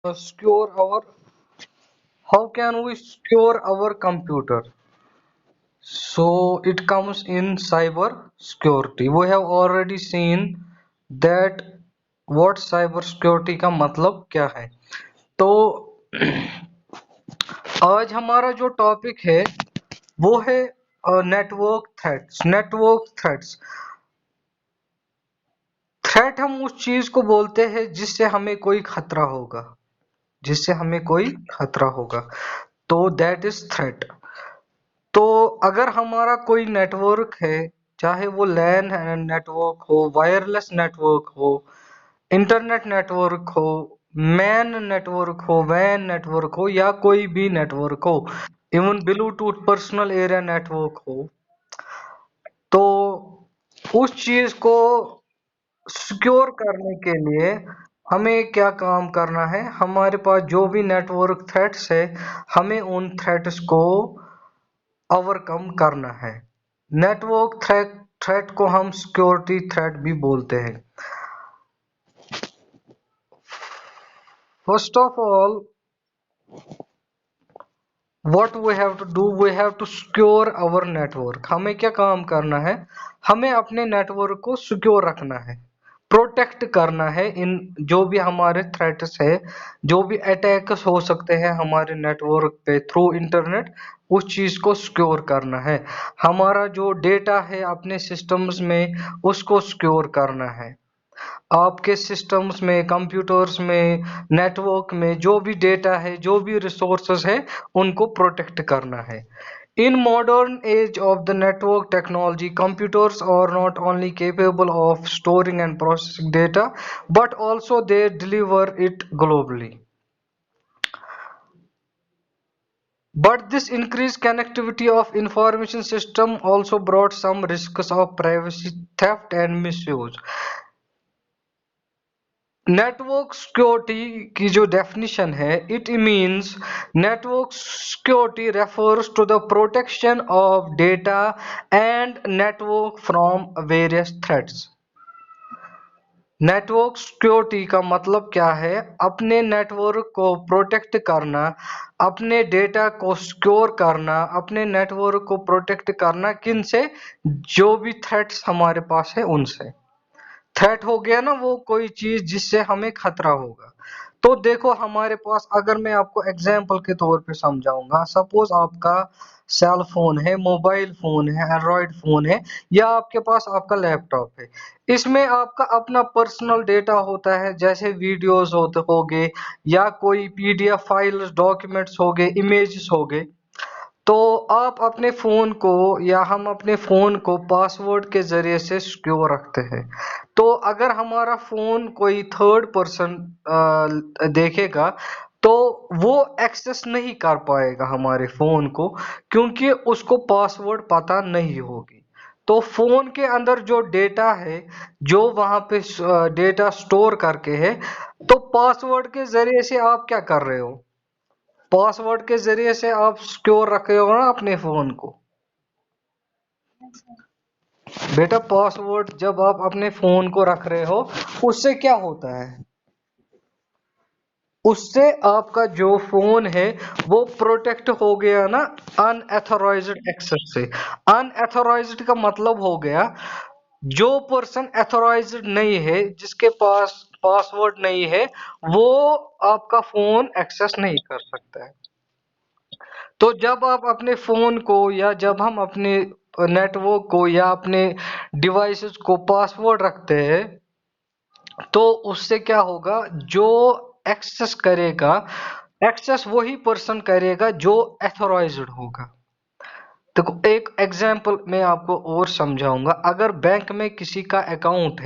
Secure our how can we secure our computer? So it comes in cyber security. We have already seen that what cyber security का मतलब क्या है. तो आज हमारा जो टॉपिक है वो है नेटवर्क थ्रेट्स. थ्रेट हम उस चीज को बोलते हैं जिससे हमें कोई खतरा होगा. तो दैट इज थ्रेट. तो अगर हमारा कोई नेटवर्क है, चाहे वो लैन नेटवर्क हो, वायरलेस नेटवर्क हो, इंटरनेट नेटवर्क हो, मैन नेटवर्क हो, वैन नेटवर्क हो या कोई भी नेटवर्क हो, even Bluetooth personal area network हो, तो उस चीज को सिक्योर करने के लिए हमें क्या काम करना है. हमारे पास जो भी नेटवर्क थ्रेट्स है, हमें उन थ्रेट्स को ओवरकम करना है. नेटवर्क थ्रेट को हम सिक्योरिटी थ्रेट भी बोलते हैं. First of all what we have to do, we have to secure our network. हमें क्या काम करना है, हमें अपने नेटवर्क को सिक्योर रखना है, प्रोटेक्ट करना है. इन जो भी हमारे थ्रेट्स है, जो भी अटैक्स हो सकते हैं हमारे नेटवर्क पे थ्रू इंटरनेट, उस चीज को सिक्योर करना है. हमारा जो डेटा है अपने सिस्टम्स में, उसको सिक्योर करना है. आपके सिस्टम्स में, कंप्यूटर्स में, नेटवर्क में जो भी डेटा है, जो भी रिसोर्सेज है, उनको प्रोटेक्ट करना है. In modern age of the network technology, computers are not only capable of storing and processing data, but also they deliver it globally. But this increased connectivity of information system also brought some risks of privacy theft and misuse. Network security की जो definition है, it means network security refers to the protection of data and network from various threats. Network security का मतलब क्या है, अपने network को protect करना, अपने डेटा को सिक्योर करना, अपने नेटवर्क को प्रोटेक्ट करना. किन से? जो भी थ्रेट्स हमारे पास है उनसे. थ्रेट हो गया ना वो कोई चीज जिससे हमें खतरा होगा. तो देखो हमारे पास, अगर मैं आपको एग्जांपल के तौर पे समझाऊंगा, सपोज आपका सेल फोन है, मोबाइल फोन है, एंड्रॉइड फोन है, या आपके पास आपका लैपटॉप है. इसमें आपका अपना पर्सनल डेटा होता है, जैसे वीडियोस होते होंगे, या कोई पीडीएफ फाइल्स, डॉक्यूमेंट्स हो गए, इमेजेस हो गए. तो आप अपने फोन को, या हम अपने फोन को पासवर्ड के जरिए से सिक्योर रखते हैं. तो अगर हमारा फोन कोई थर्ड पर्सन देखेगा, तो वो एक्सेस नहीं कर पाएगा हमारे फोन को, क्योंकि उसको पासवर्ड पता नहीं होगी. तो फोन के अंदर जो डेटा है, जो वहां पे डेटा स्टोर करके है, तो पासवर्ड के जरिए से आप क्या कर रहे हो, पासवर्ड के जरिए से आप सिक्योर रखे हो ना अपने फोन को. बेटा पासवर्ड जब आप अपने फोन को रख रहे हो, उससे क्या होता है, उससे आपका जो फोन है वो प्रोटेक्ट हो गया ना अनएथोराइज्ड एक्सेस से. अनएथोराइज्ड का मतलब हो गया जो पर्सन एथोराइज्ड नहीं है, जिसके पास पासवर्ड नहीं है, वो आपका फोन एक्सेस नहीं कर सकता है. तो जब आप अपने फोन को, या जब हम अपने नेटवर्क को या अपने डिवाइसेस को पासवर्ड रखते हैं, तो उससे क्या होगा, जो एक्सेस करेगा, एक्सेस वही पर्सन करेगा जो एथोराइज्ड होगा. देखो एक एग्जांपल मैं आपको और समझाऊंगा. अगर बैंक में किसी का अकाउंट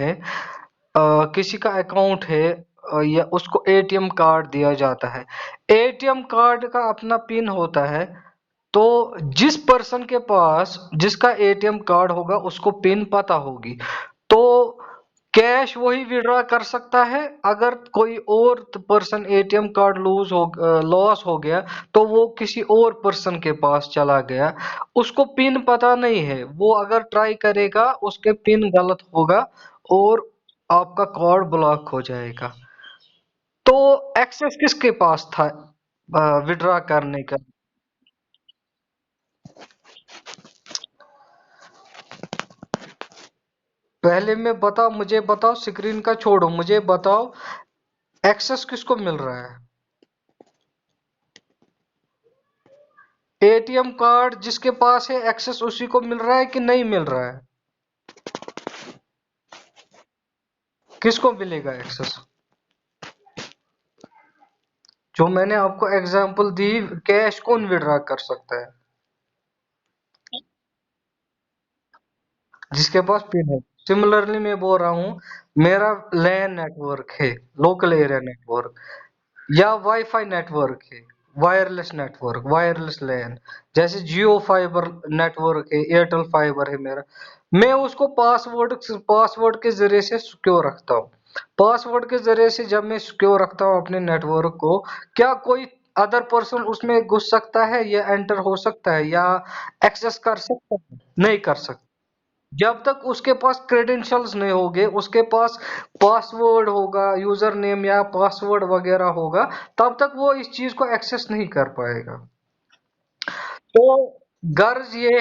है, या उसको एटीएम कार्ड दिया जाता है, एटीएम कार्ड का अपना पिन होता है. तो जिस पर्सन के पास जिसका एटीएम कार्ड होगा उसको पिन पता होगी, तो कैश वही विड्रॉ कर सकता है. अगर कोई और पर्सन एटीएम कार्ड लॉस हो गया, तो वो किसी और पर्सन के पास चला गया, उसको पिन पता नहीं है, वो अगर ट्राई करेगा उसके पिन गलत होगा और आपका कार्ड ब्लॉक हो जाएगा. तो एक्सेस किसके पास था विड्रॉ करने का? पहले मैं बताओ, मुझे बताओ, स्क्रीन का छोड़ो, मुझे बताओ एक्सेस किसको मिल रहा है? एटीएम कार्ड जिसके पास है एक्सेस उसी को मिल रहा है कि नहीं मिल रहा है? किसको मिलेगा एक्सेस? जो मैंने आपको एग्जांपल दी, कैश कौन विड्रॉ कर सकता है? जिसके पास पिन है। सिमिलरली मैं बोल रहा हूँ, मेरा लैन नेटवर्क है, लोकल एरिया नेटवर्क, या वाईफाई नेटवर्क है, वायरलेस नेटवर्क, वायरलेस लैन, जैसे जियो फाइबर नेटवर्क है, एयरटेल फाइबर है मेरा। मैं उसको पासवर्ड के जरिए से सिक्योर रखता हूँ। पासवर्ड के जरिए से जब मैं सिक्योर रखता हूँ अपने नेटवर्क को, क्या कोई अदर पर्सन उसमें घुस सकता है या एंटर हो सकता है या एक्सेस कर सकता है? नहीं कर सकता। जब तक उसके पास क्रेडेंशियल्स नहीं होंगे, उसके पास पासवर्ड होगा, यूजर नेम या पासवर्ड वगैरह होगा, तब तक वो इस चीज को एक्सेस नहीं कर पाएगा। तो गर्ज ये